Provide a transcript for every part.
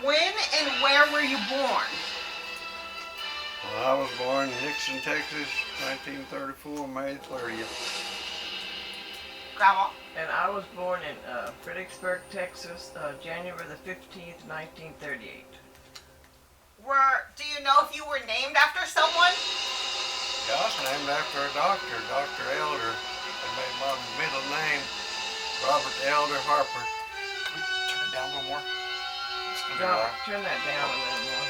When and where were you born? Well, I was born in Nixon, Texas, 1934, May 30th. Grandma? And I was born in Fredericksburg, Texas, January the 15th, 1938. Do you know if you were named after someone? Yeah, I was named after a doctor, Dr. Elder. They made my middle name Robert Elder Harper. Turn it down a little more. Robert, turn that down a little more.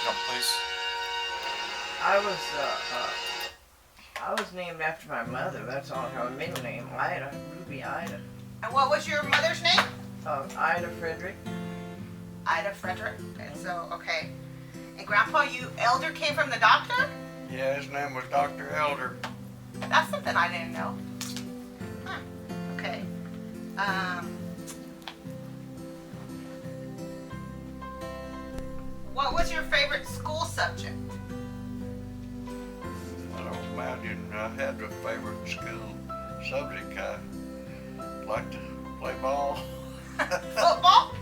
No, please. I was named after my mother. That's on her middle name, Ida, Ruby Ida. And what was your mother's name? Ida Frederick. Ida Frederick. And so, okay. And Grandpa, Elder came from the doctor? Yeah, his name was Dr. Elder. That's something I didn't know. Huh. Okay. What was your favorite school subject? I don't imagine I had a favorite school subject. I liked to play ball. Football?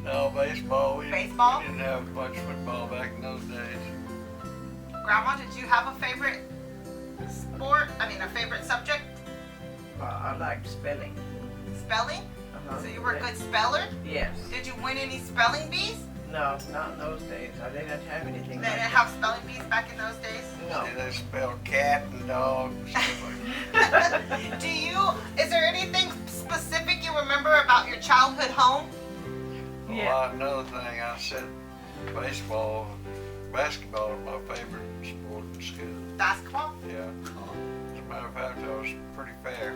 No, baseball. Baseball? We didn't have much football back in those days. Grandma, did you have a favorite sport? I mean, a favorite subject? I liked spelling. Spelling? So you were a good speller? Yes. Did you win any spelling bees? No, not in those days. I didn't have anything They like didn't that. have spelling bees back in those days? No. See, they spelled cat and dog and stuff like that. Is there anything specific you remember about your childhood home? Yeah. Well, another thing, I said basketball was my favorite sport in school. Basketball? Yeah. As a matter of fact, I was pretty fair.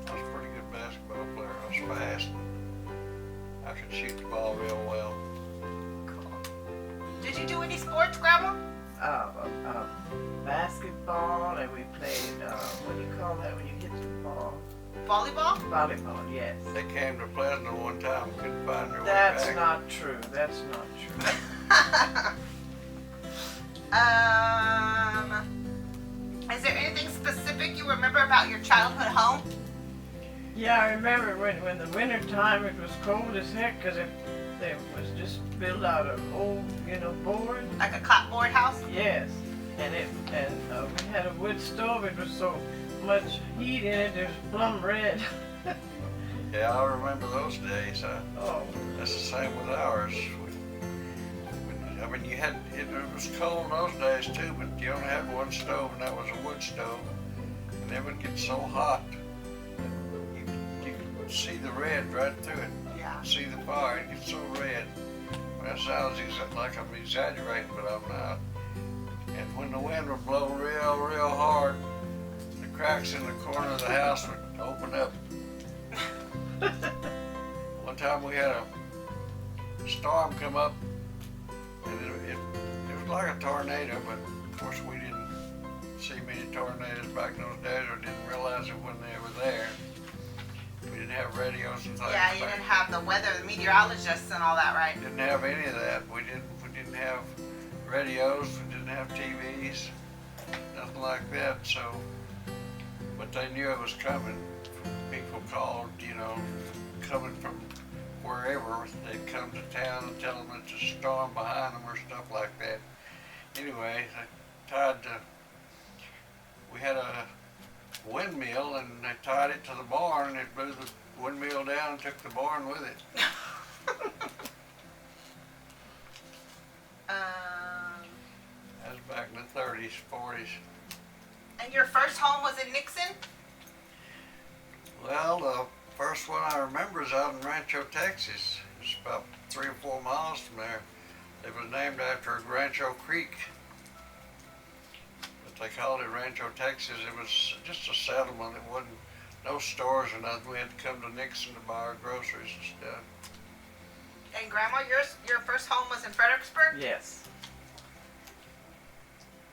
I was a pretty good basketball player. I was fast. I could shoot the ball real well. Cool. Did you do any sports, Grandma? Basketball, and we played, what do you call that when you hit the ball? Volleyball? Volleyball, yes. They came to Pleasant one time, couldn't find their way That's back. not true. That's not true. Is there anything specific you remember about your childhood home? Yeah, I remember when the winter time it was cold as heck because it was just built out of old, board. Like a clapboard house? Yes, and we had a wood stove. It was so much heat in it. It was plum red. Yeah, I remember those days. Oh, That's the same with ours. I mean, it was cold those days too, but you only had one stove, and that was a wood stove. And it would get so hot, you could see the red right through it. Yeah. See the fire, it gets so red. Well, that sounds like I'm exaggerating, but I'm not. And when the wind would blow real, real hard, the cracks in the corner of the house would open up. One time we had a storm come up, and it was like a tornado, but of course we didn't see many tornadoes back in those days, or didn't realize it when they were there. We didn't have radios and things. Yeah, you didn't have the weather, the meteorologists and all that, right? Didn't have any of that. We didn't have radios. We didn't have TVs. Nothing like that. So, but they knew it was coming. People called, coming from wherever. They'd come to town and tell them it's a storm behind them or stuff like that. Anyway, we had a windmill, and they tied it to the barn, and it blew the windmill down and took the barn with it. That was back in the 30s, 40s. And your first home was in Nixon? Well, the first one I remember is out in Rancho, Texas. It's about 3 or 4 miles from there. It was named after Rancho Creek, but they called it Rancho, Texas. It was just a settlement. It wasn't no stores or nothing. We had to come to Nixon to buy our groceries and stuff. And Grandma, your first home was in Fredericksburg? yes.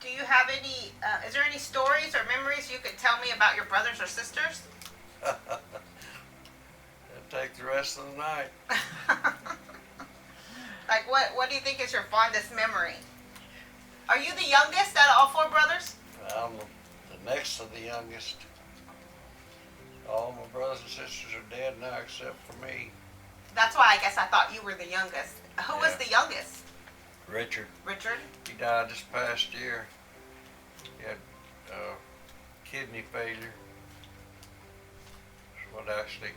Do you have any, is there any stories or memories you could tell me about your brothers or sisters? It'd take the rest of the night. Like what do you think is your fondest memory? Are you the youngest out of all 4 brothers? I'm the next to the youngest. All my brothers and sisters are dead now except for me. That's why I guess I thought you were the youngest. Who was Yeah. the youngest? Richard. Richard? He died this past year. He had kidney failure. That's what actually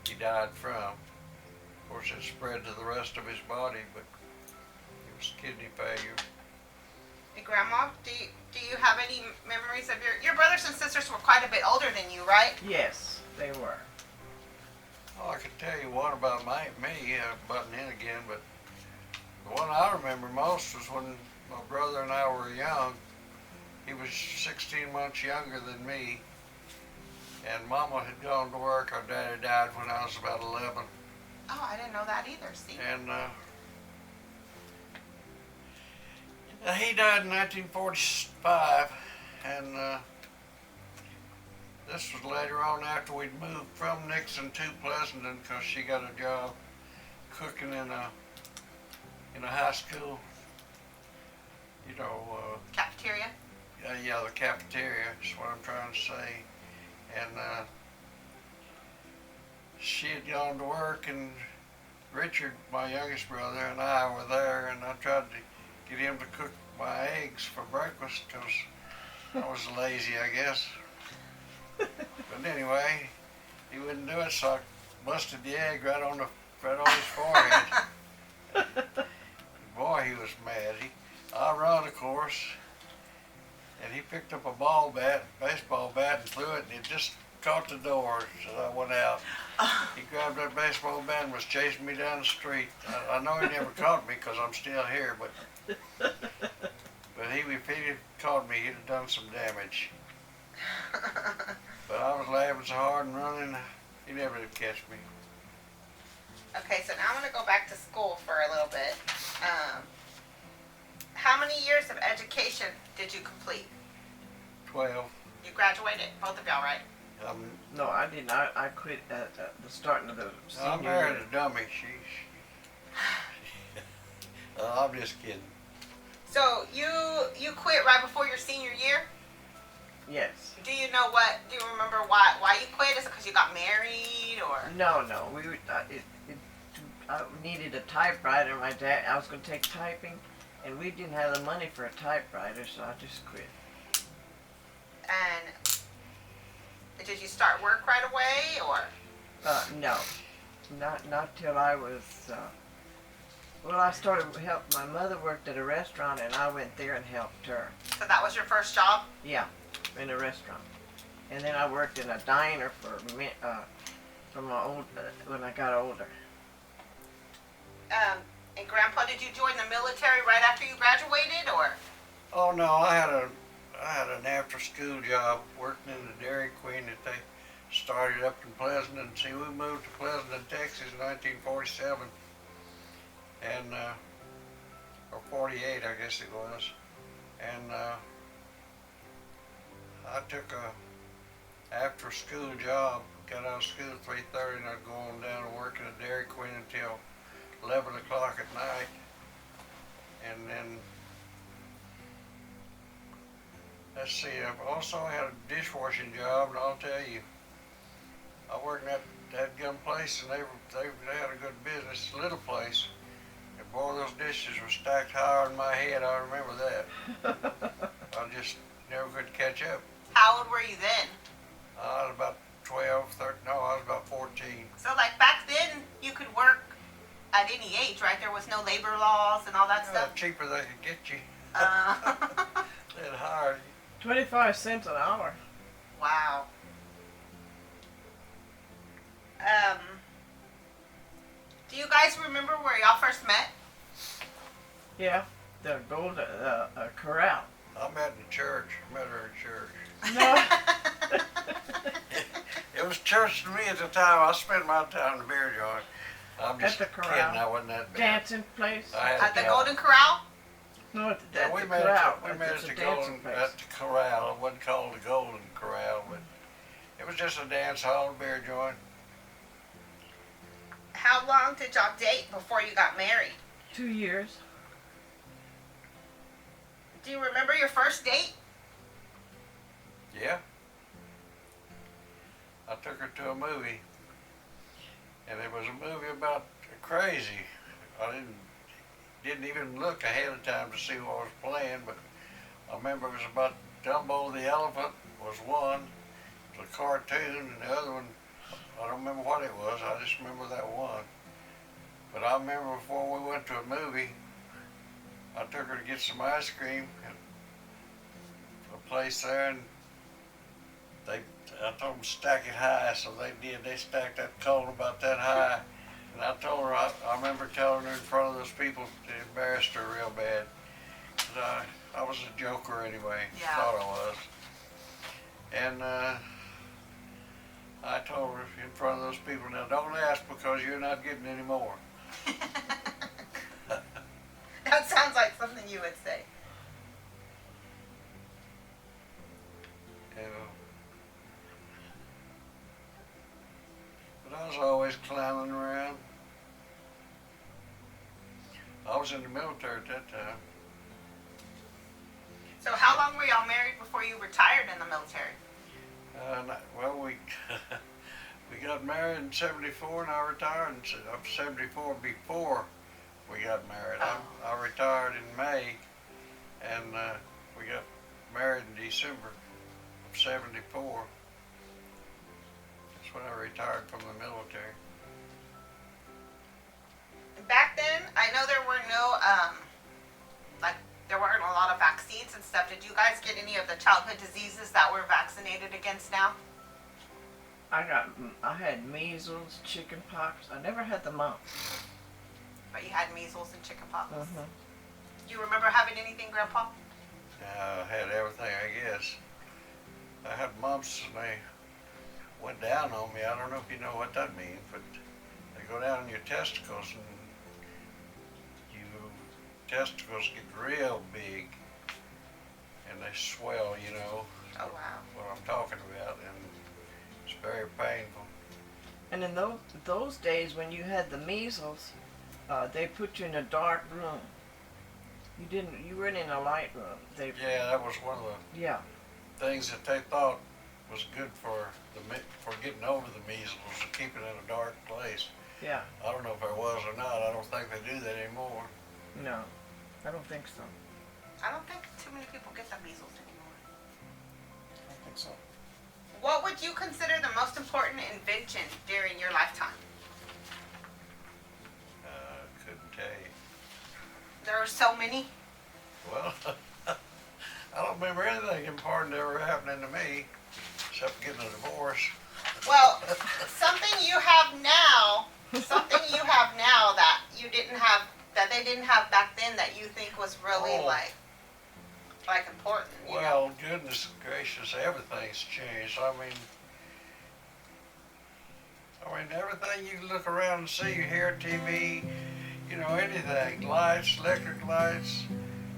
he died from. Of course, it spread to the rest of his body, but it was kidney failure. Hey, Grandma, do you have any memories of your brothers and sisters were quite a bit older than you, right? Yes, they were. Oh, I could tell you one about me butting in again, but the one I remember most was when my brother and I were young. He was 16 months younger than me, and Mama had gone to work. Our daddy died when I was about 11, Oh, I didn't know that either. See? and he died in 1945, and this was later on after we'd moved from Nixon to Pleasanton because she got a job cooking in a high school, you know, Cafeteria? yeah, the cafeteria is what I'm trying to say. And she had gone to work, and Richard, my youngest brother, and I were there, and I tried to get him to cook my eggs for breakfast because I was lazy, I guess. But anyway, he wouldn't do it, so I busted the egg right on his forehead. Boy, he was mad. I run, of course, and he picked up a baseball bat, and threw it, and it just caught the door as I went out. He grabbed that baseball bat and was chasing me down the street. I know he never caught me because I'm still here, but if he'd have caught me, he'd have done some damage. But I was laughing so hard and running, he never did catch me. Okay, so now I'm going to go back to school for a little bit. How many years of education did you complete? 12. You graduated, both of y'all, right? No, I did not. I quit at the starting of the I senior married year. a dummy. I'm just kidding. So you quit right before your senior year? Yes. Do you remember why you quit? Is it because you got married or? No. I needed a typewriter. I was going to take typing, and we didn't have the money for a typewriter, so I just quit. And did you start work right away or? No, not till I was. Well, I started help. My mother worked at a restaurant, and I went there and helped her. So that was your first job? Yeah, in a restaurant, and then I worked in a diner when I got older. And Grandpa, did you join the military right after you graduated or? Oh no, I had an after-school job working in the Dairy Queen that they started up in Pleasanton. See, we moved to Pleasanton, Texas in 1947, and or 48, I guess it was. And I took a after-school job. Got out of school at 3:30, and I'd go on down and work in a Dairy Queen until 11 o'clock at night, and then. Let's see, I've also had a dishwashing job, and I'll tell you, I worked in that gun place, and they had a good business, little place. And boy, those dishes were stacked higher than my head, I remember that. I just never could catch up. How old were you then? I was about 12, 13, no, I was about 14. So like back then, you could work at any age, right? There was no labor laws and all that The stuff? cheaper they could get you, Uh, they'd hire you. 25 cents an hour. wow. Do you guys remember where y'all first met? Yeah, the Golden Corral. I met in church, met her in church. No. It was church to me at the time. I spent my time in the beer joint. I'm just At the kidding, corral. I wasn't that bad. Dancing place. I had At the a Golden Corral? No, at Yeah, the we met corral. at It's the a dancing Golden, place. at the corral. It wasn't called the Golden Corral, but it was just a dance hall, beer joint. How long did y'all date before you got married? 2 years. Do you remember your first date? Yeah. I took her to a movie, and it was a movie about crazy. I didn't even look ahead of time to see what was playing, but I remember it was about Dumbo the Elephant was one, it was a cartoon, and the other one, I don't remember what it was, I just remember that one. But I remember before we went to a movie, I took her to get some ice cream at a place there, and I told them to stack it high, so they did. They stacked that cone about that high. And I told her, I remember telling her in front of those people, it embarrassed her real bad. 'Cause I was a joker anyway, Yeah. thought I was. And I told her in front of those people, now don't ask because you're not getting any more. That sounds like something you would say. You know. But I was always clowning around. I was in the military at that time. So how long were y'all married before you retired in the military? Well, we we got married in '74, and I retired in '74 before we got married. Oh. I retired in May, and we got married in December of '74. That's when I retired from the military. Back then, I know there were no, there weren't a lot of vaccines and stuff. Did you guys get any of the childhood diseases that we're vaccinated against now? I had measles, chicken pox. I never had the mumps. But you had measles and chickenpox. Mm-hmm. Do you remember having anything, Grandpa? I had everything, I guess. I had mumps, and they went down on me. I don't know if you know what that means, but they go down in your testicles, and your testicles get real big, and they swell, you know. Oh, wow. What I'm talking about, and it's very painful. And in those days when you had the measles, they put you in a dark room. You weren't in a light room. Yeah, that was one of the Yeah. things that they thought was good for getting over the measles, to keep it in a dark place. Yeah. I don't know if it was or not. I don't think they do that anymore. No, I don't think so. I don't think too many people get the measles anymore. I don't think so. What would you consider the most important invention during your lifetime? Couldn't tell you. There are so many. Well, I don't remember anything important ever happening to me, except getting a divorce. Well, something you have now that you didn't have, that they didn't have back then, that you think was really Oh. like important. You know? Well, goodness gracious, everything's changed. I mean, everything you look around and see, you hear TV, you know, anything, lights, electric lights,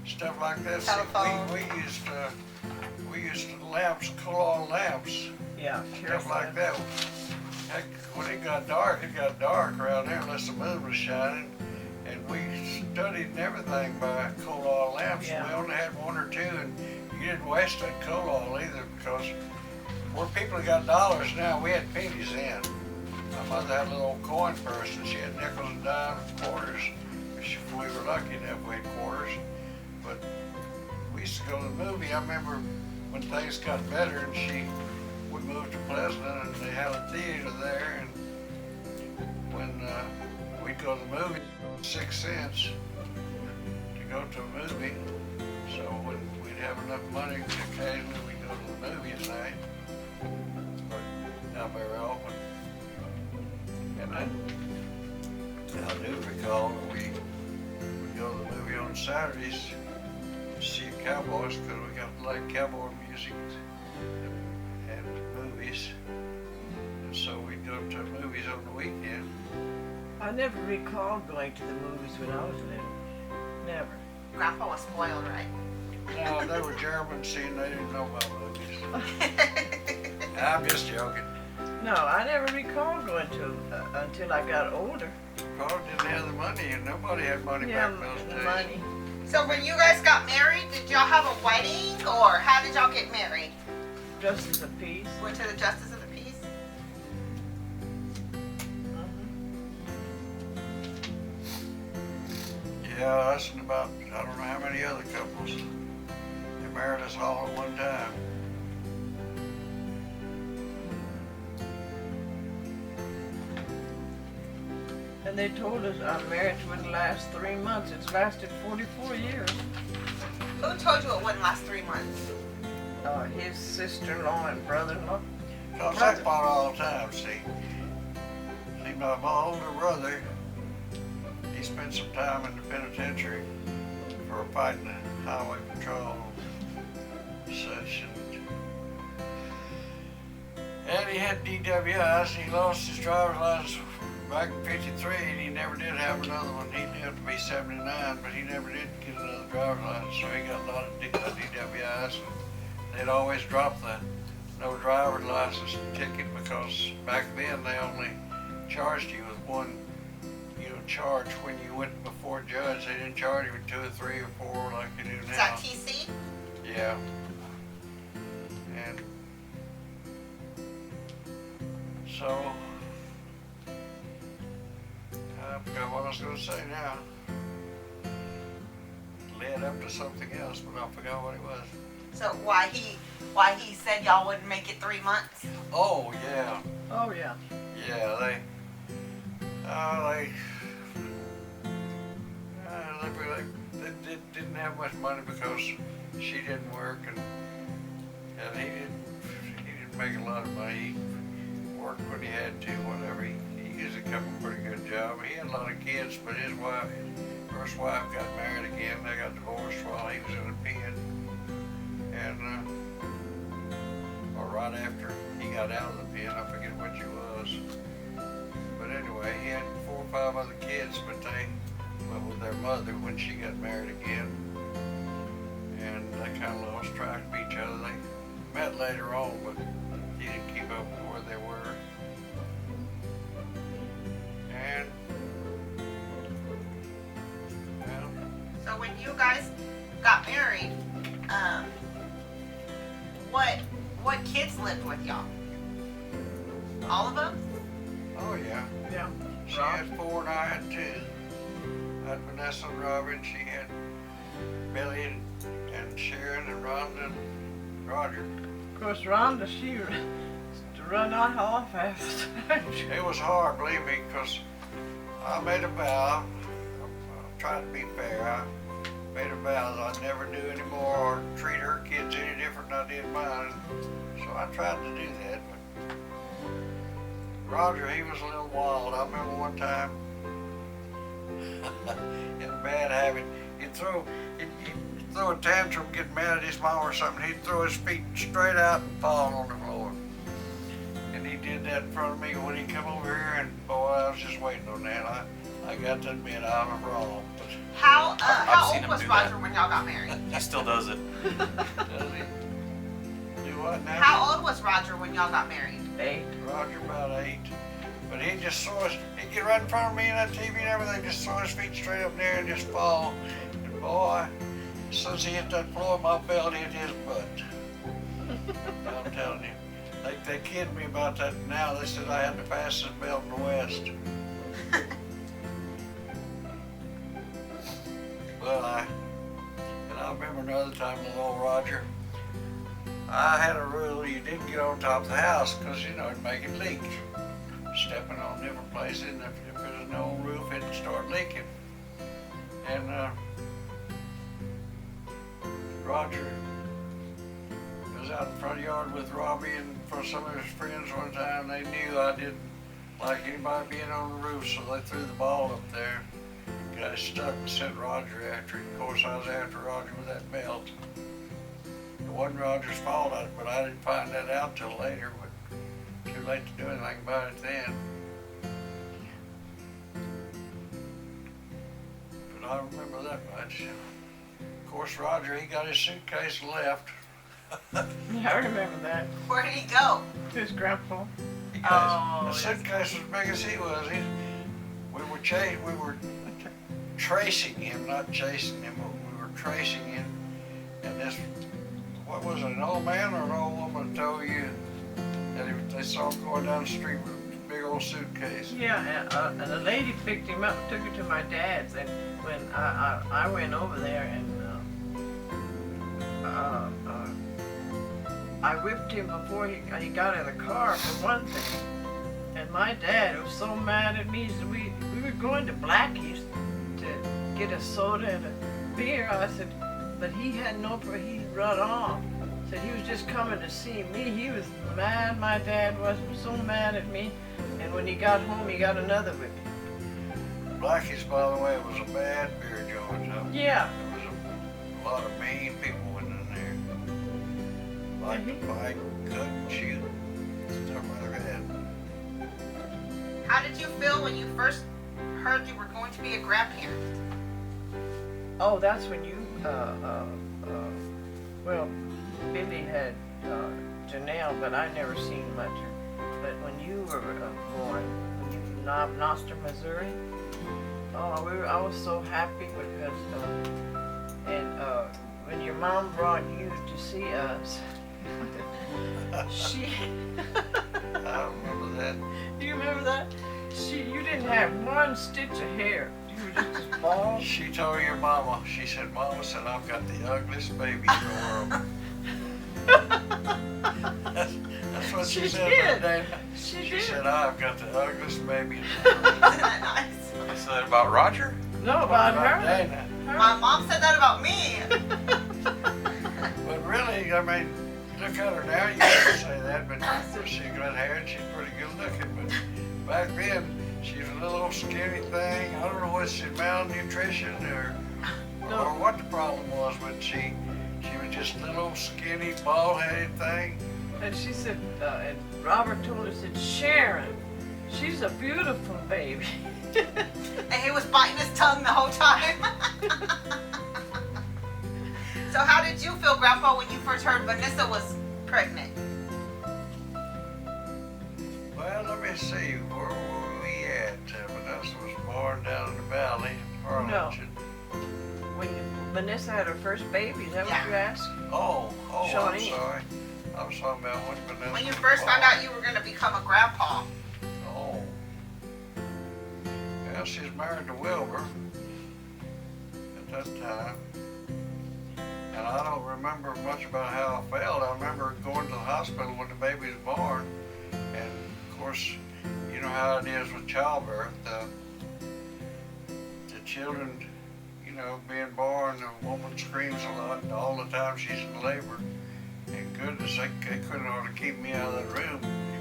stuff like that. See, Telephone. we used lamps, coal lamps, Yeah. stuff like that. Heck, when it got dark around there unless the moon was shining, and we studied and everything by coal oil lamps. Yeah. We only had one or two, and you didn't waste that coal oil either, because where people have got dollars now, we had pennies then. My mother had a little coin purse, and she had nickels and dimes and quarters. If we were lucky enough, we had quarters. But we used to go to the movie. I remember when things got better, and we moved to Pleasant, and they had a theater there, and when we'd go to the movie, 6 cents to go to a movie. So when we'd have enough money, occasionally we'd go to the movies at night, but not very often. And I do recall that we would go to the movie on Saturdays to see Cowboys, because we got to like cowboy music and movies. And so we'd go to movies on the weekend. I never recalled going to the movies when I was little. Never. Grandpa was spoiled, right? No, they were Germans, seeing they didn't know about movies. I'm just joking. No, I never recalled going to until I got older. Probably didn't have the money, and nobody had money Yeah, back in those the days. money. So when you guys got married, did y'all have a wedding, or how did y'all get married? Justice of peace. Went to the Justice of the Peace? Yeah, us and about, I don't know how many other couples. They married us all at one time. And they told us our marriage wouldn't last 3 months. It's lasted 44 years. Who told you it wouldn't last 3 months? His sister-in-law and brother-in-law. Cause I fought all the time, see. See, my older brother, he spent some time in the penitentiary for fighting the highway patrol and such. And he had DWIs. He lost his driver's license back in '53, and he never did have another one. He lived to be 79, but he never did get another driver's license, so he got a lot of DWIs. They'd always drop the no driver's license ticket because back then they only charged you with one, charge when you went before a judge. They didn't charge you with 2 or 3 or 4 like they do now. Is that TC? Yeah. And so I forgot what I was going to say now. Led up to something else, but I forgot what it was. So why he said y'all wouldn't make it 3 months? Oh yeah. Oh, yeah. Yeah, they didn't have much money because she didn't work and he didn't make a lot of money. He worked when he had to, whatever. He usually kept a pretty good job. He had a lot of kids, but his first wife got married again. They got divorced while he was in the pen. And or right after he got out of the pen, I forget which it was. But anyway, he had 4 or 5 other kids, but they went with their mother when she got married again. And they kind of lost track of each other. They met later on, but he didn't keep up with where they were. And, well. So when you guys got married, what kids lived with y'all? All of them? Oh yeah. Yeah. She had 4 and I had 2. I had Vanessa and Robin. She had Billy and Sharon and Rhonda and Roger. Of course, Rhonda, she to run out all fast. It was hard, believe me, because I made a vow. I tried to be fair. I made a vow that I'd never do any more or treat her kids any different than I did mine. So I tried to do that. But Roger, he was a little wild. I remember one time, he had a bad habit. He'd throw a tantrum, get mad at his mom or something. He'd throw his feet straight out and fall on the floor. And he did that in front of me when he come over here, and boy, I was just waiting on that. I got to admit I was wrong. But How I've seen old him was do Roger that. when y'all got married? He still does it. does he? Do what now? How old was Roger when y'all got married? 8. Roger about 8. But he'd just throw his, he'd get right in front of me and that TV and everything, just throw his feet straight up there and just fall. And boy, as soon as he hit that floor, my belt hit his butt. I'm telling you. They kid me about that now. They said I had the fastest belt in the West. Well, I remember another time with old Roger. I had a rule, you didn't get on top of the house because, it'd make it leak. Stepping on different places, and if there's no roof, it'd start leaking. And Roger was out in the front yard with Robbie and for some of his friends one time. They knew I didn't like anybody being on the roof, so they threw the ball up there. Got stuck and sent Roger after it. Of course, I was after Roger with that belt. It wasn't Roger's fault, but I didn't find that out till later. But too late to do anything about it then. But I remember that much. Of course, Roger, he got his suitcase and left. Yeah, I remember that. Where did he go? His grandpa. Oh, The suitcase was as big as he was. We were tracing him, not chasing him, but we were tracing him. And this, what was it, an old man or an old woman told you that they saw him going down the street with a big old suitcase. Yeah, and a lady picked him up and took him to my dad's. And when I went over there and I whipped him before he got in the car for one thing. And my dad was so mad at me. He said, we were going to Blackie's to get a soda and a beer. I said, but he had he run off. Said he was just coming to see me. He was mad, my dad was so mad at me. And when he got home, he got another whipping. Blackie's, by the way, was a bad beer joint. Huh? Yeah. There was a lot of mean people in there. Like to fight, cut, and shoot, stuff like that. How did you feel when you first heard you were going to be a grandparent? Oh, that's when you, well, Billy had Janelle, but I never seen much. But when you were born, when you from Noster, Missouri, oh, I was so happy because, when your mom brought you to see us, she. I remember that. Do you remember that? You didn't have one stitch of hair. You were just as bald. She told your mama, she said, Mama said, I've got the ugliest baby in the world. That's what she said did. that day. She She said, did. I've got the ugliest baby in the world. Isn't that nice? Is that about Roger? No, about her. Danah. My mom said that about me. But really, I mean, look at her now, you can't say that, but she's got hair and she's pretty good looking. But back then, she was a little old skinny thing. I don't know whether she's malnutrition or what the problem was, but she was just a little old skinny, bald-headed thing. And she said, and Robert told her, said, Sharon, she's a beautiful baby. And he was biting his tongue the whole time. So how did you feel, Grandpa, when you first heard Vanessa was pregnant? Well, let me see, where were we at? Vanessa was born down in the valley in Harlingen. When Vanessa had her first baby, is that what you asked? Oh, I'm Shawnee. sorry. I was talking about when Vanessa When you was first found born. out you were going to become a grandpa. Oh. Yeah, she's married to Wilbur at that time. And I don't remember much about how I felt. I remember going to the hospital when the baby was born. And of course, you know how it is with childbirth. The children, you know, being born, the woman screams a lot all the time she's in labor. And goodness, they couldn't hardly keep me out of the room.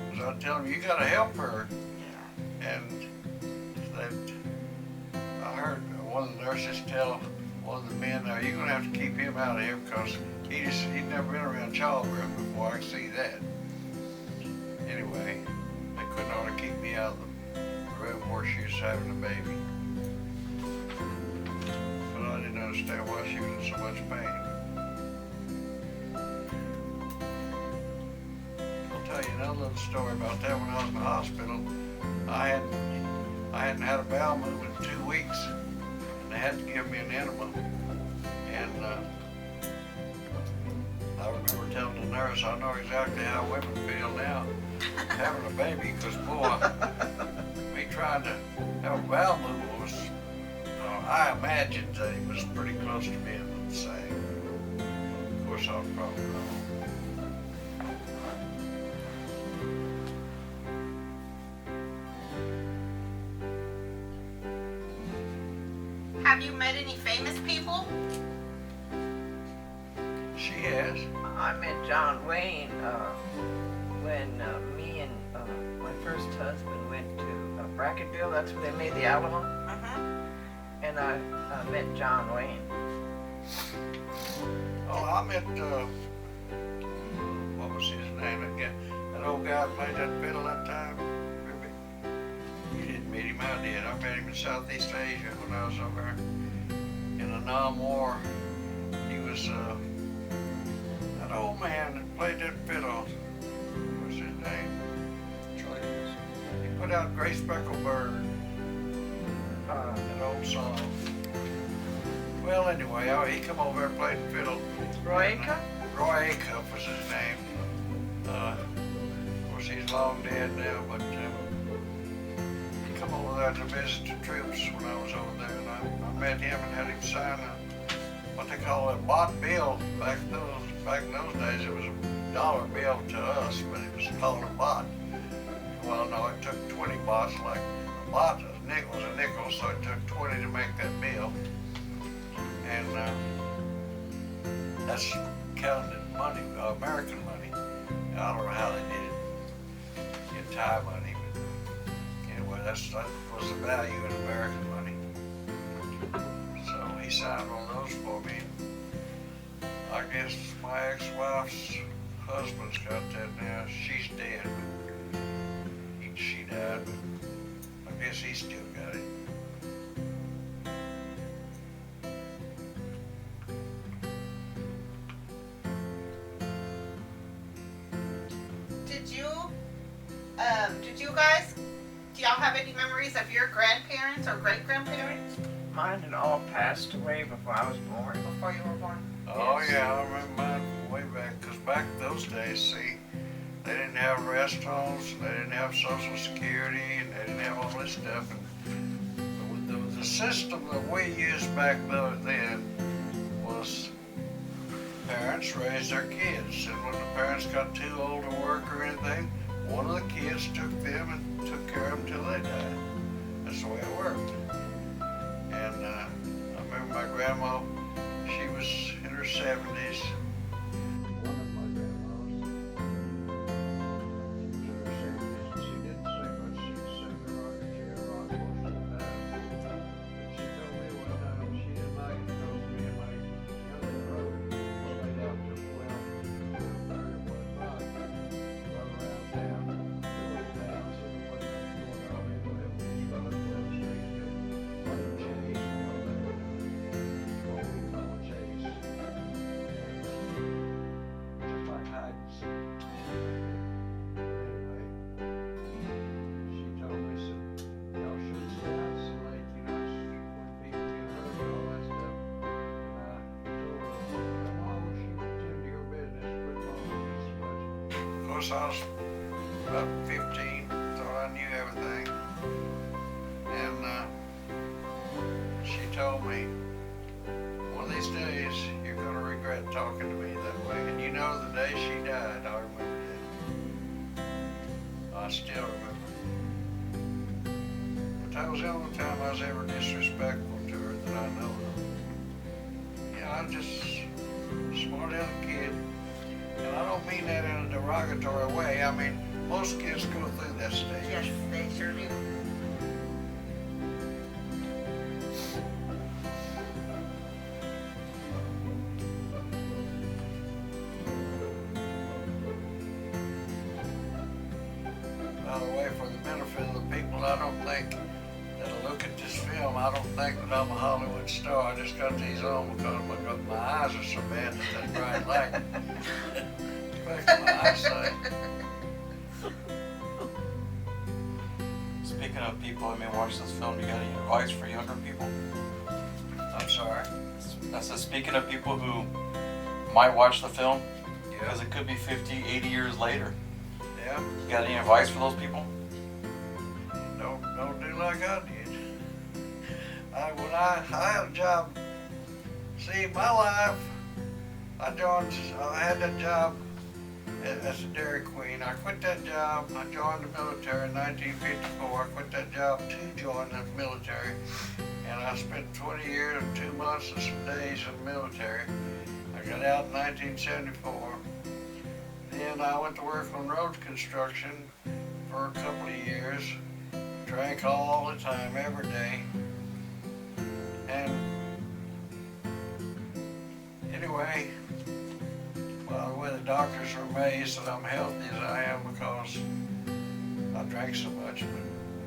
Because I'd tell them, you gotta help her. And I heard one of the nurses tell one of the men, now you're gonna have to keep him out of here because he'd never been around childbirth before. I can see that. Anyway, they couldn't hardly keep me out of the room where she was having a baby. But I didn't understand why she was in so much pain. I'll tell you another little story about that. When I was in the hospital, I hadn't had a bowel movement in 2 weeks, and they had to give me an enema. And I remember telling the nurse, I know exactly how women feel now having a baby, because boy, me trying to have a bowel movement was, I imagined that it was pretty close to being the same. Of course, I was probably wrong. Have you met any famous people? She has. I met John Wayne when me and my first husband went to Bracketville. That's where they made the Alamo. And I met John Wayne. Oh, I met, what was his name again? That old guy who played that fiddle that time, Ruby. You didn't meet him, I did. I met him in Southeast Asia when I was over there in the Nam War. He was, that old man that played that fiddle. What was his name? He put out Grace Specklebird, that old song. Well, anyway, he come over and played the fiddle. Roy Acuff? Roy Acuff was his name. Of course, he's long dead now, but come over there to visit the troops when I was over there, and I met him and had him sign what they call a bot bill. Back in those days, it was a dollar bill to us, but it was called a bot. Well, no, it took 20 bots. Like a bot, a nickel was a nickel, so it took 20 to make that bill. And that's counted money, American money. I don't know how they did it in Thai money, but anyway, that was the value in American money. So he signed one of those for me. I guess my ex-wife's husband's got that now. She's dead, but she died, but I guess he still got it. Did you guys, do y'all have any memories of your grandparents or great-grandparents? Mine had all passed away before I was born. Before you were born? Oh yeah, I remember mine from way back, because back those days, see, they didn't have restaurants, they didn't have Social Security, and they didn't have all this stuff. And the system that we used back then was parents raised their kids, and when the parents got too old to work or anything, one of the kids took them and took care of them till they died. That's the way it worked. And I remember my grandma, she was in her 70s. One of my grandmas, she was in her 70s, and she didn't say much. She was sitting in her chair rock most of the time. But she told me one time she didn't like it because me and my younger brother stayed out till 12, 30 or 1 o'clock. Run around town, go down, see what was going on in the East Rutherford Street, play chase, what we call chase. Just like hide and seek. Anyway, she told me, said, y'all shouldn't stay out so late, you know, when people get hurt and all that stuff. And I told her, Grandma, she tend to your business, quit bothering me so much. Of course, I was about 15, thought I knew everything. And she told me, one of these days, you're going to regret talking to me that way. And you know the day she died, I remember that. I still remember. But that was the only time I was ever disrespectful to her that I know of. Yeah, I'm just a smart-aleck kid. And I don't mean that in a derogatory way. I mean, most kids go through that stage. Yes, they sure do. By the way, for the benefit of the people, I don't think that'll look at this film, I don't think that I'm a Hollywood star. I just got these on because my eyes are so bad that that bright light affects my eyesight. Speaking of people that may watch this film, you got any advice for younger people? I'm sorry. I said, speaking of people who might watch the film, Yeah. because it could be 50, 80 years later. Yeah. You got any advice for those people? Don't do like I did. When I had a job, see, my life, I had that job as a Dairy Queen. I quit that job. I joined the military in 1954. I quit that job to join the military. And I spent 20 years and 2 months and some days in the military. I got out in 1974. Then I went to work on road construction for a couple of years. Drank all the time, every day. And anyway, by the way, the doctors are amazed that I'm healthy as I am because I drank so much.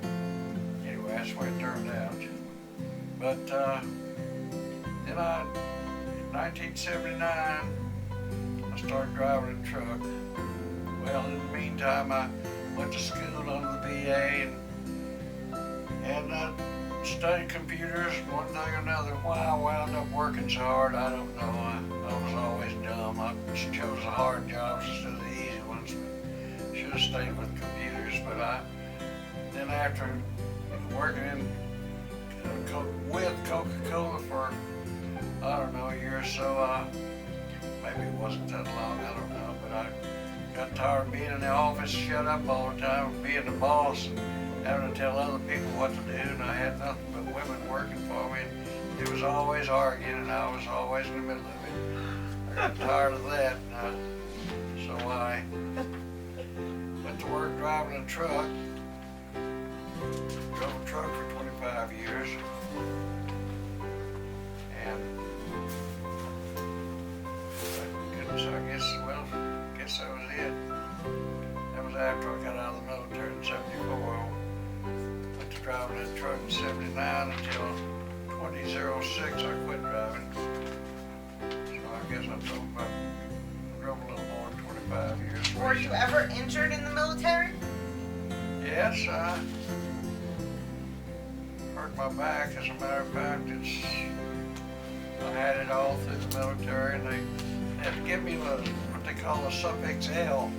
But anyway, that's the way it turned out. But then in 1979, I started driving a truck. Well, in the meantime, I went to school under the BA and studied computers, one thing or another. Why I wound up working so hard, I don't know. I was always dumb. I just chose the hard jobs instead of the easy ones. Should have stayed with computers, but then after working in with Coca-Cola for, I don't know, a year or so. Maybe it wasn't that long, I don't know, but I got tired of being in the office, shut up all the time, being the boss, and having to tell other people what to do, and I had nothing but women working for me. It was always arguing, and I was always in the middle of it. I got tired of that, so I went to work driving a truck. Drove a truck for 25 years. And goodness, I guess that was it. That was after I got out of the military in 74. Went to driving that truck in 79 until 2006 I quit driving. So I guess I drove a little more than 25 years. Were you ever injured in the military? Yes, I hurt my back. As a matter of fact, I had it all through the military, and they had to give me what they call a suffix L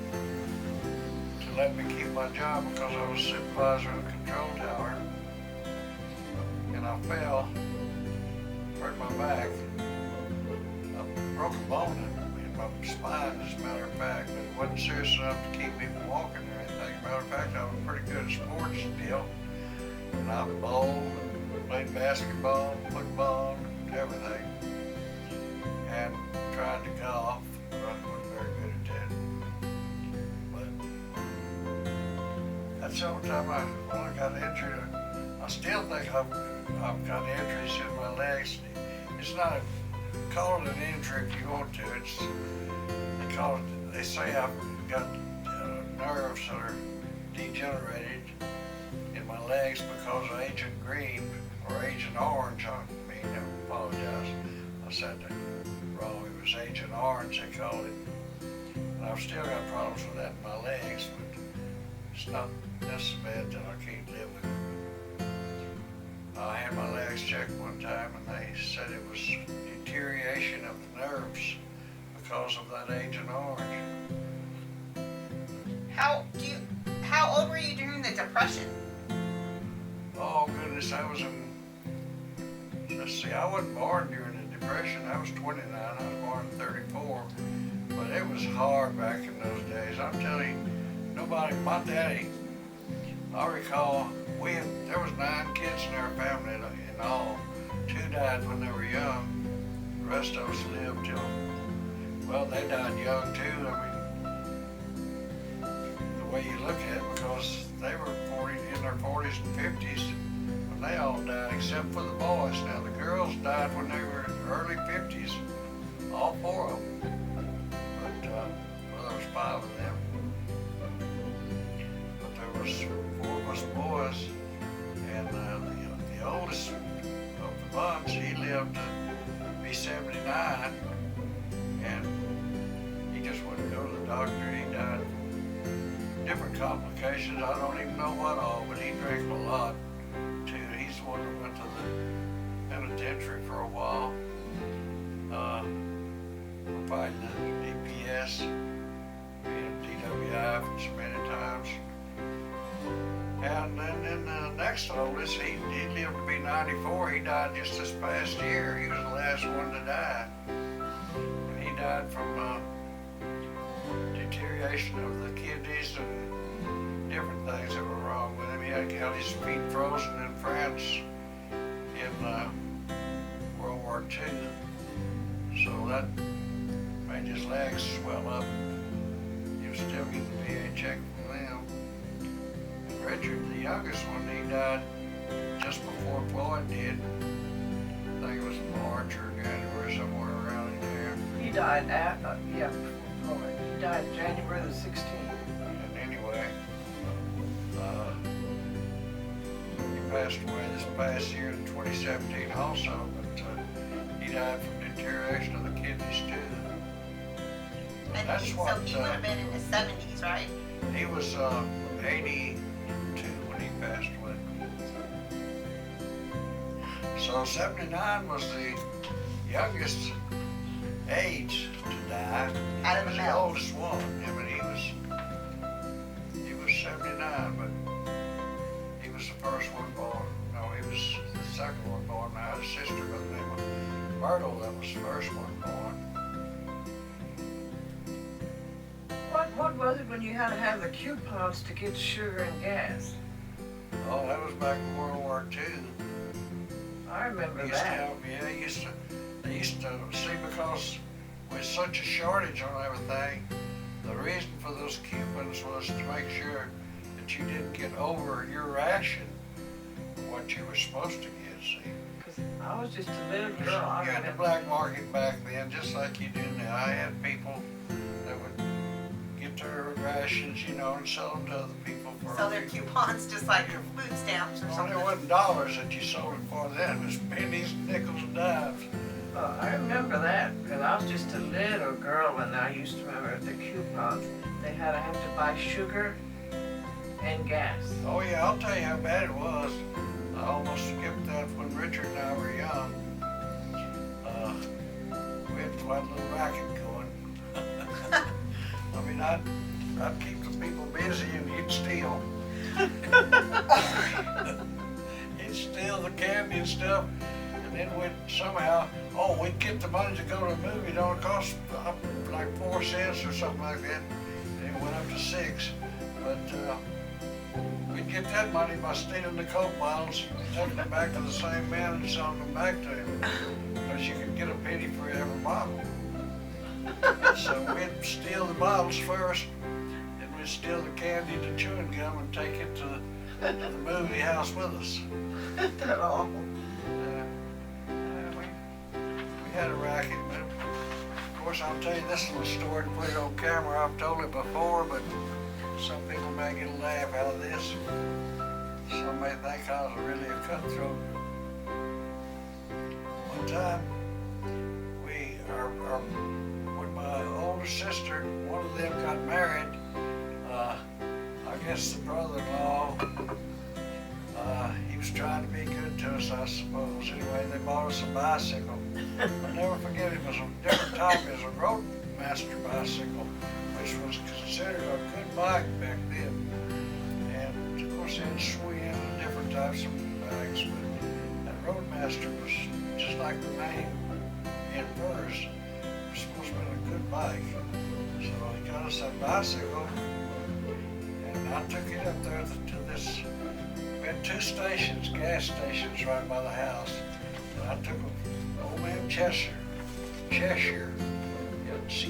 to let me keep my job because I was supervisor of the control tower. And I fell, hurt my back. I broke a bone in my spine, as a matter of fact, but it wasn't serious enough to keep me from walking or anything. As a matter of fact, I was pretty good at sports still. And I bowled, played basketball, football, everything. And tried to golf, but I wasn't very good at that. But that's the only time when I got injured. I still think I've got injuries in my legs. It's not call it an injury if you want to. They say I've got nerves that are degenerated in my legs because of Agent Green or Agent Orange. I apologize. I said that wrong. It was Agent Orange they called it. And I've still got problems with that in my legs, but it's not this bad that I can't live with it. I had my legs checked one time and they said it was deterioration of the nerves because of that Agent Orange. How old were you during the Depression? Oh goodness, I was let's see, I wasn't born during the Depression. I was 29, I was born in 34. But it was hard back in those days. I'm telling you, my daddy, I recall, there was 9 kids in our family in all. 2 died when they were young. The rest of us lived till, well, they died young too. I mean, the way you look at it, because they were in their 40s and 50s when they all died, except for the boys. Now, the girls died when they were in the early 50s, all 4 of them. But, well, there was 5 of them. But there was 4 of us boys, and the oldest of the bunch, he lived to be 79, and he just wouldn't go to the doctor. He died from different complications. I don't even know what all, but he drank a lot too. He's the one that went to the penitentiary for a while, for fighting the DPS, being DWI so many times. And then the next oldest, he lived to be 94. He died just this past year. He was the last one to die. And he died from deterioration of the kidneys and different things that were wrong with him. He had got his feet frozen in France in World War II. So that made his legs swell up. He was still getting the VA check from them. And Richard, the youngest one, he died just before Floyd did. I think it was March or January, somewhere around in there. He died he died January the 16th. And anyway, he passed away this past year in 2017 also, but he died from deterioration of the kidneys too. And That's so what, he would have been in his 70s, right? He was 82 when he passed away. So 79 was the youngest age to die. Out of He was the the males. oldest one. I mean, he was 79, but he was the first one born. Myrtle that was the first one born. What was it when you had to have the coupons to get sugar and gas? Oh, that was back in World War II. I remember Used to that. have, yeah, they used to see, because with such a shortage on everything, the reason for those coupons was to make sure that you didn't get over your ration of what you were supposed to get, see. 'Cause I was just a little girl. I You had the remember. black market back then, just like you do now. I had people that would get their rations, you know, and sell them to other people for. Sell their coupons just like your food stamps or Well, something. it wasn't dollars that you sold it for then, it was pennies, nickels, and dimes. I remember that because I was just a little girl when I used to remember the coupons. They had to have to buy sugar and gas. Oh yeah, I'll tell you how bad it was. I almost skipped that when Richard and I were young. We had quite a little racket going. I mean, I'd keep the people busy and he'd steal. He'd steal the candy and stuff, and then we'd somehow, we'd get the money to go to a movie. It only cost like 4 cents or something like that. And it went up to 6. But we'd get that money by stealing the Coke bottles, taking them back to the same man and selling them back to him. Because you could get a penny for every bottle. So we'd steal the bottles first, and we'd steal the candy, the chewing gum, and take it to the movie house with us. That all. We had a racket, but of course I'll tell you this little story to put it on camera. I've told it before, but some people may get a laugh out of this. Some may think I was really a cutthroat. One time, when my older sister, one of them got married, I guess the brother-in-law, he was trying to be good to us, I suppose. Anyway, they bought us a bicycle. I'll never forget, it was a different type. It was a Roadmaster bicycle, which was considered a good bike back then. And of course, it had swing and different types of bikes, but that Roadmaster was just like the name infers. It was supposed to be a good bike. So he got us that bicycle, and I took it up there to this. We had 2 stations, gas stations right by the house. And I took old man Cheshire, Chesser was his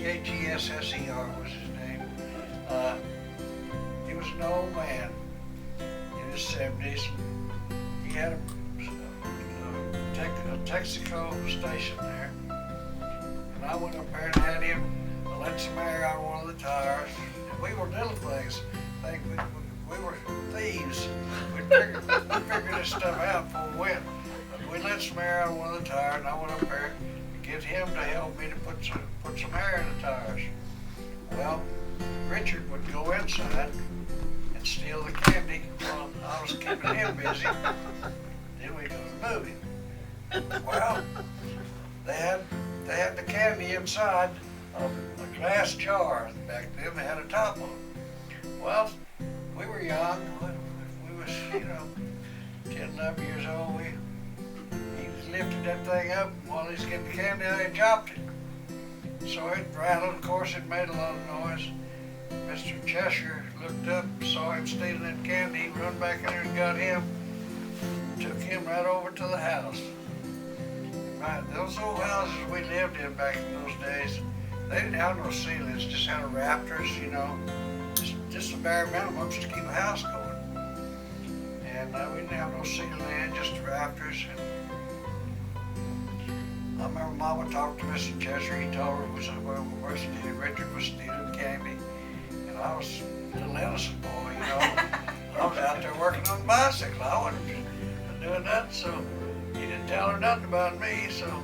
name. He was an old man in his 70s. He had a Texaco station there. And I went up there and had him let some air out of one of the tires. And we were little things. We were thieves. We figured this stuff out before we went. But we let some air out of one of the tires, and I went up there to get him to help me to put some air in the tires. Well, Richard would go inside and steal the candy while I was keeping him busy. Then we'd go to the movie. Well, they had the candy inside of a glass jar. Back then they had a top on it. Well, we were young. We was, 10, 11 years old. He lifted that thing up while he's getting the candy out, he dropped it. So it rattled, of course it made a lot of noise. Mr. Cheshire looked up, saw him stealing that candy, he run back in there and got him, took him right over to the house. Those old houses we lived in back in those days, they didn't have no ceilings, just had rafters, just the bare minimum to keep a house going. And we didn't have no ceiling, just rafters. And I remember Mama talked to Mr. Cheshire. He told her Richard was stealing candy, and I was a little innocent boy, I was out there working on the bicycle. I wasn't doing that, so he didn't tell her nothing about me. So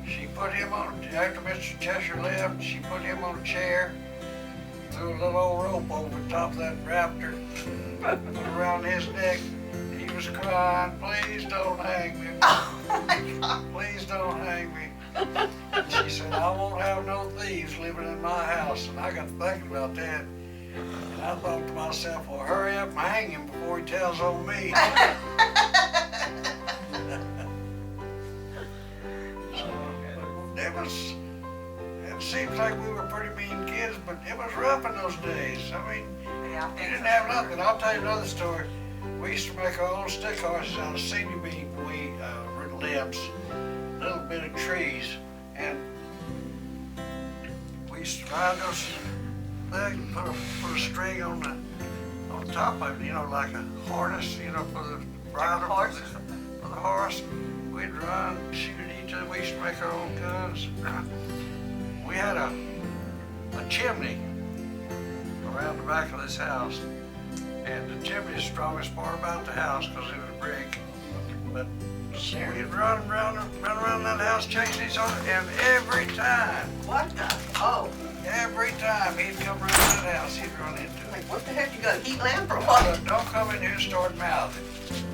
she put him on, after Mr. Cheshire left, she put him on a chair, threw a little old rope over the top of that rafter, put it around his neck. He was crying, "Please don't hang me. Oh my God. Please don't hang me." And she said, "I won't have no thieves living in my house." And I got to thinking about that. And I thought to myself, well, hurry up and hang him before he tells on me. So seems like we were pretty mean kids, but it was rough in those days. I mean, Yeah, I you think didn't so. have nothing. I'll tell you another story. We used to make our own stick horses out of cedar bean limbs, little bit of trees, and we used to ride those things and put a string on the top of it, you know, like a harness, you know, for the bridle horse or for the horse. We'd run, shoot at each other. We used to make our own guns. We had a chimney around the back of this house, and the chimney is the strongest part about the house because it was brick. But we'd run around that house chasing each other, and every time he'd come around that house, he'd run into it. Like, what the heck, you got a heat lamp or what? Look, don't come in here and start mouthing.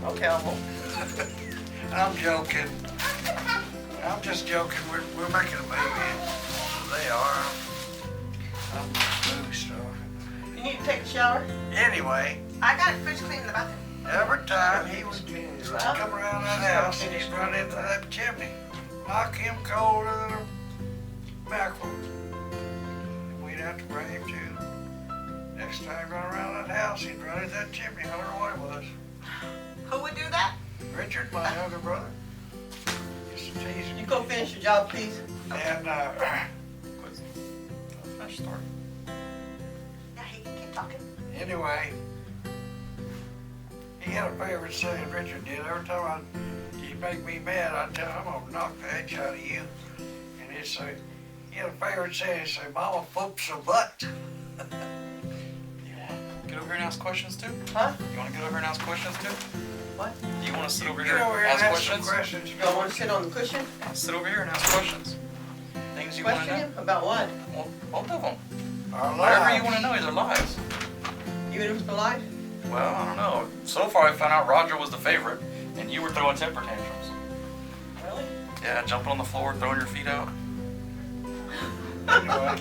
Okay, I won't. I'm joking. I'm just joking. We're making a baby. They are. I'm movie star. You need to take a shower? Anyway, I got fish clean in the bathroom. every time he would come around that house, he'd run into that chimney. Knock him colder than a mackerel. We'd have to bring him to. Next time he run around that house, he'd run into that chimney. I don't know what it was. Who would do that? Richard, my younger brother. Just teasing. You go finish your job, please. And Finish story. Yeah, he can keep talking. anyway, he had a favorite saying, Richard did. Every time he'd make me mad, I'd tell him, I'm gonna knock the edge out of you. And he'd say, he had a favorite saying, he'd say, Mama whoops a butt. Get over here and ask questions too? Huh? You want to get over here and ask questions too? What? Do you want to sit over Get here over and here and ask ask some questions? questions. You don't want to sit on the cushion? Sit over here and ask questions. Things you want to Question know. him? About what? Well, both of them. Our Whatever lives. you want to know, either lives. Even if it's polite? Well, I don't know. So far, I found out Roger was the favorite, and you were throwing temper tantrums. Really? Yeah, jumping on the floor, throwing your feet out. Anyway,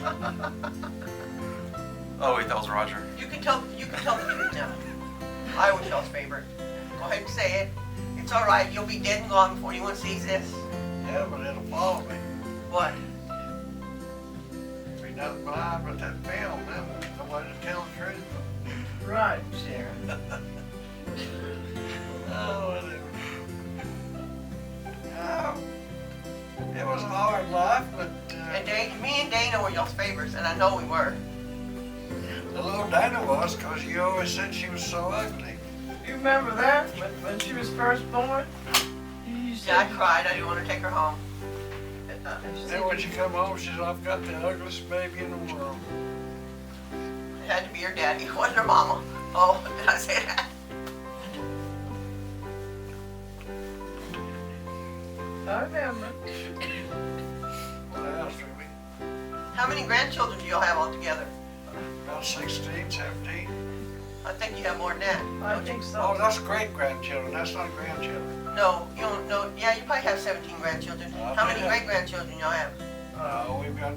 Oh wait, that was Roger. You can tell the truth now. I was y'all's favorite. Go ahead and say it. It's all right. You'll be dead and gone before anyone sees this. yeah, but it'll follow me. What? Be nothing behind but that film, then nobody to tell the truth. Right, Sharon. Oh, whatever. Oh, it was a hard life, but And me and Dana were y'all's favorites, and I know we were. the little Danah was, because you always said she was so ugly. You remember that when she was first born? You Yeah, I said, cried. I didn't want to take her home. Then when she come home, she's I've got the ugliest baby in the world. It had to be her daddy. It wasn't her mama. Oh, did I say that? I remember. What else, Ruby? How many grandchildren do y'all have altogether? About 16, 17. I think you have more than that. I don't you? think Oh, so. that's great-grandchildren. That's not grandchildren. No, you don't know. Yeah, you probably have 17 grandchildren. How many Yeah. great-grandchildren y'all have? We've got,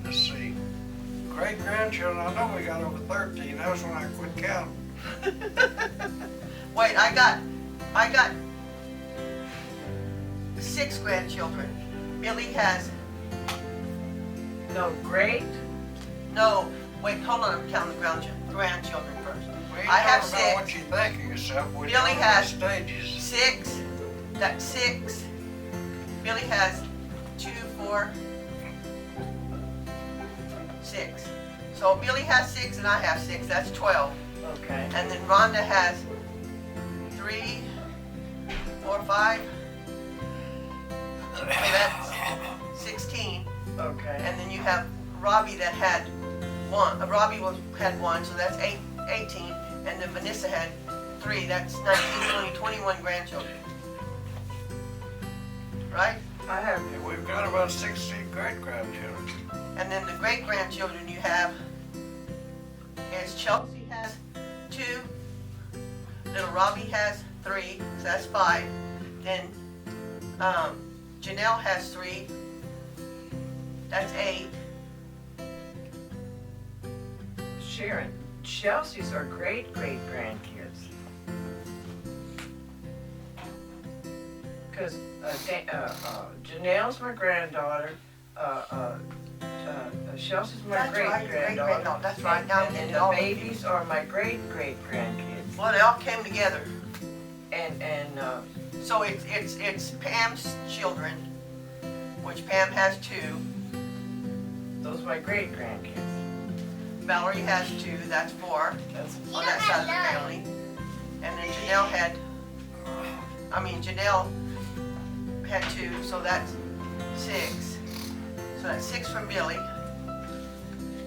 let's see, great-grandchildren. I know we got over 13. That was when I quit counting. Wait, I got 6 grandchildren. Billy has, No, great. no, wait, hold on, I'm counting the grandchildren first. We ain't I have talking about 6. what you think of yourself. We're Billy talking about has stages. 6, that's 6. Billy has 2, 4, 6. So Billy has 6 and I have 6, that's 12. Okay. And then Rhonda has 3, 4, 5. Okay, that's 16. Okay. And then you have Robbie that had 1. Robbie had 1, so that's 18. And then Vanessa had 3. That's 19, 20, 21 grandchildren. Right? I have. And we've got about 16 great-grandchildren. And then the great grandchildren you have is Chelsea has 2. Little Robbie has 3, so that's 5. Then Janelle has 3. That's 8. Sharon, Chelsea's are great grandkids. Because Janelle's my granddaughter, Chelsea's my That's right, great-granddaughter. no, that's right, now I'm And getting the all babies are my great-great-grandkids. Well, they all came together. And So it's Pam's children, which Pam has 2. those are my great-grandkids. Valerie has 2, that's 4 That's on that side of the family. And then Janelle had 2, so that's 6. So that's 6 from Billy.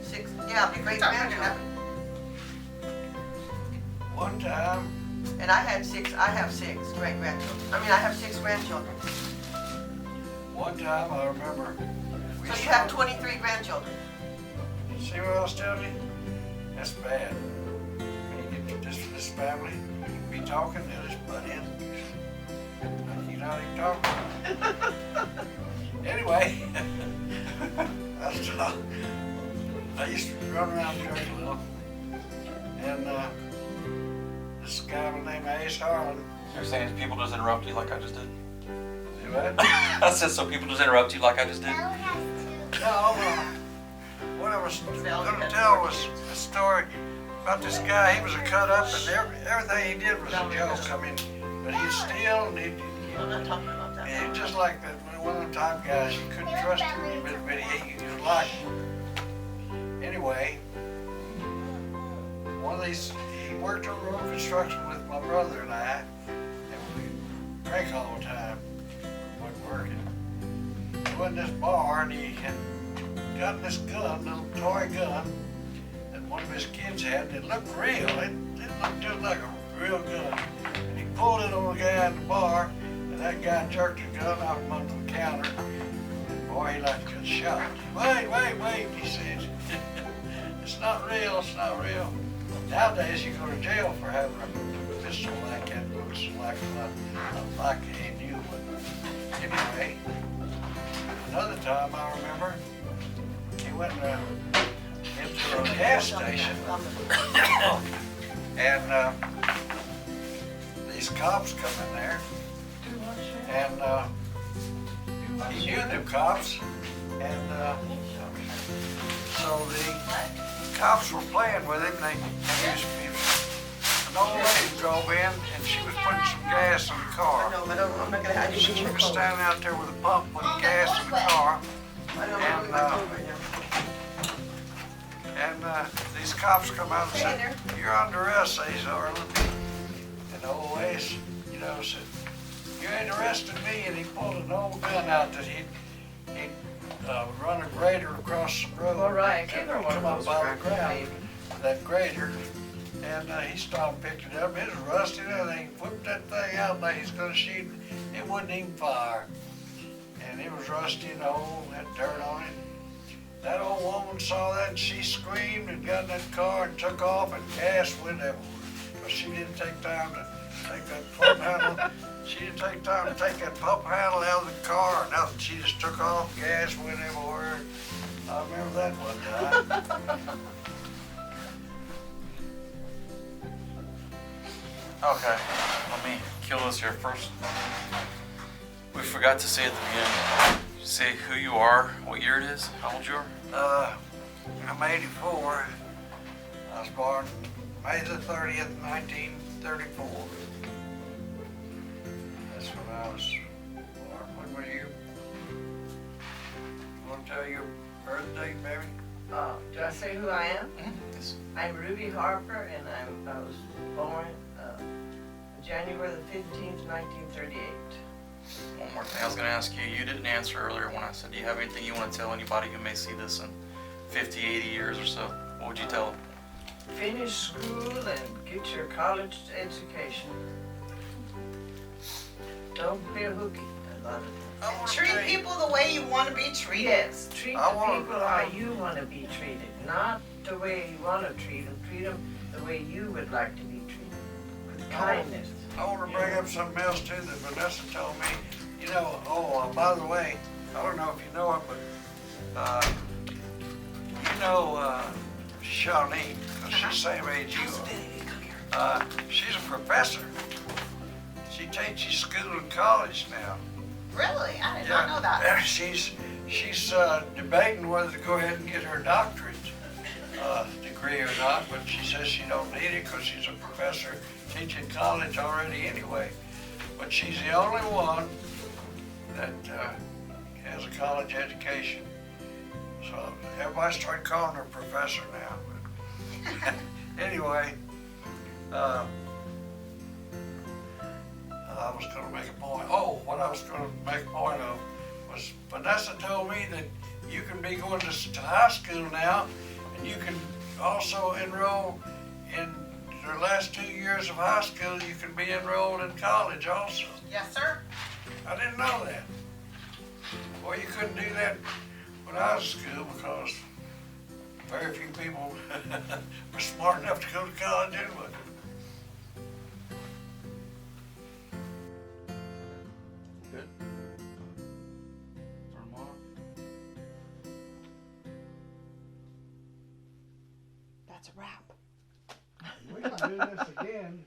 6, yeah, the great grandchildren. One time, And I have 6 great grandchildren. I have 6 grandchildren. I remember. we So you have started- 23 grandchildren. See what I was telling you? That's bad. When you get this family, you can be talking, they'll just butt in. Like you're not even talking. Anyway, I used to run around the church a little. And this guy by the name of Ace Harlan. You're saying people just interrupt you like I just did? See what? I said so people just interrupt you like I just did? No, what I was going to tell was a story about this guy. He was a cut up, and everything he did was a joke. I mean, but he still needed. I'm not talking about that. Yeah, just like that one of them type guys, you couldn't trust him, but he was like him. Anyway, one of these, he worked on road construction with my brother and I, and we drank all the time. Wasn't working. He went in this bar, and he had gotten this gun, little toy gun, that one of his kids had. It looked real. It looked just like a real gun. And he pulled it on the guy in the bar, and that guy jerked the gun off him under the counter. And boy, he like to get shot. Wait, he said. It's not real, it's not real. Nowadays, you go to jail for having a pistol like that. Looks like a new one. Anyway, another time I remember, he went into a gas station, and these cops come in there, and he knew them cops, and so the cops were playing with him. An old lady drove in, and she was putting some gas in the car. No, but I'm not gonna have She was standing out there with a pump putting gas in the car. And these cops come out and said, "You're under arrest, Ace Harlan." And old Ace, said, "You ain't arrested me." And he pulled an old gun out that he'd run a grader across the road. all right. And Give her one come of up those by the crackers, ground, baby. that grader. And he stopped and picked it up. It was rusty and everything. Whipped that thing out like he's gonna shoot. It wouldn't even fire. And it was rusty and old, had dirt on it. That old woman saw that and she screamed and got in that car and took off, and gas went everywhere. But she didn't take time to take that pump handle. She didn't take time to take that pump handle out of the car or nothing. She just took off, gas went everywhere. I remember that one time. Okay, let me kill this here first. We forgot to say at the beginning. Say who you are, what year it is, how old you are. I'm 84. I was born May the 30th, 1934. That's when I was born. When were you? You want to tell your birth date, baby? Do I say who I am? Yes. I'm Ruby Harper, and I was born January the 15th, 1938. One more thing I was going to ask you. You didn't answer earlier when I said, do you have anything you want to tell anybody who may see this in 50, 80 years or so? What would you tell them? Finish school and get your college education. Don't be a hookie. I love it. Treat people the way you want to be treated. Yes, treat I the wanna- people how you want to be treated, not the way you want to treat them. Treat them the way you would like to be treated, with kindness. I want to bring up something else too that Vanessa told me. By the way, I don't know if you know it, but Shawnee, because she's the same age you are. She's a professor. She teaches school and college now. Really? I did not know that. She's she's debating whether to go ahead and get her doctorate degree or not, but she says she don't need it because she's a professor teaching college already anyway. But she's the only one that has a college education. So everybody started calling her professor now. But anyway, I was going to make a point. Oh, what I was going to make a point of was Vanessa told me that you can be going to high school now, and you can also enroll in the last 2 years of high school. You can be enrolled in college also. Yes, sir. I didn't know that. Well, you couldn't do that when I was in school because very few people were smart enough to go to college anyway. Good. For tomorrow? That's a wrap. We can do this again.